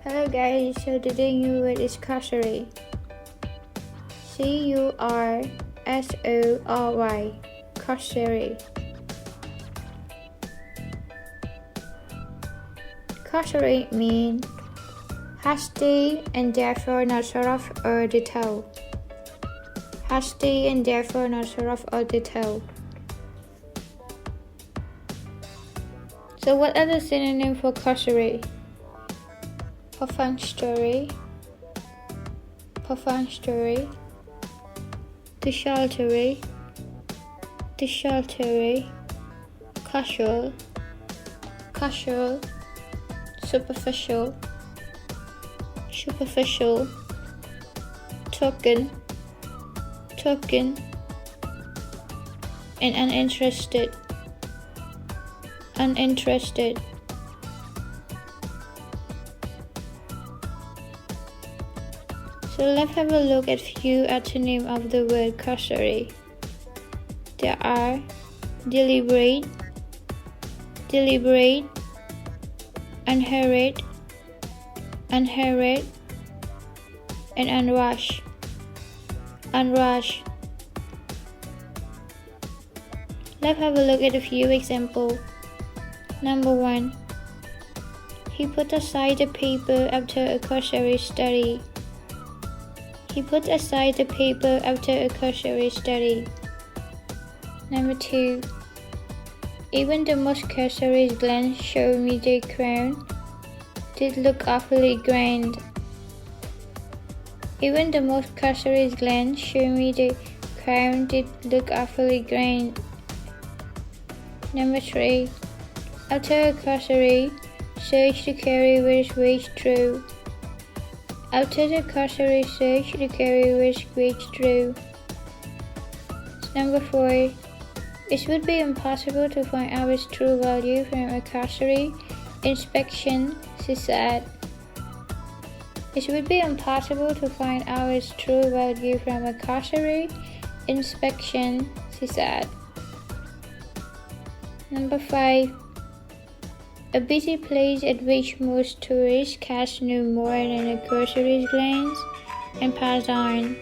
Hello guys, so today new word is cursory. Cursory. Cursory. Cursory means hasty and therefore not thorough or detailed. Hasty and therefore not thorough or detailed. So what are the synonyms for cursory? Perfunctory, desultory, casual, superficial, token, and uninterested. So let's have a look at few antonyms of the word cursory. There are deliberate, unhurried, and unrushed. Let's have a look at a few examples. Number 1. He put aside the paper after a cursory study. Number 2. Even the most cursory glance showed me the crown did look awfully grand. Number 3. After a cursory search, the carrier was reached through. Number 4. It would be impossible to find out its true value from a cursory inspection, she said. Number 5. A busy place at which most tourists cast no more than a cursory glance and pass on.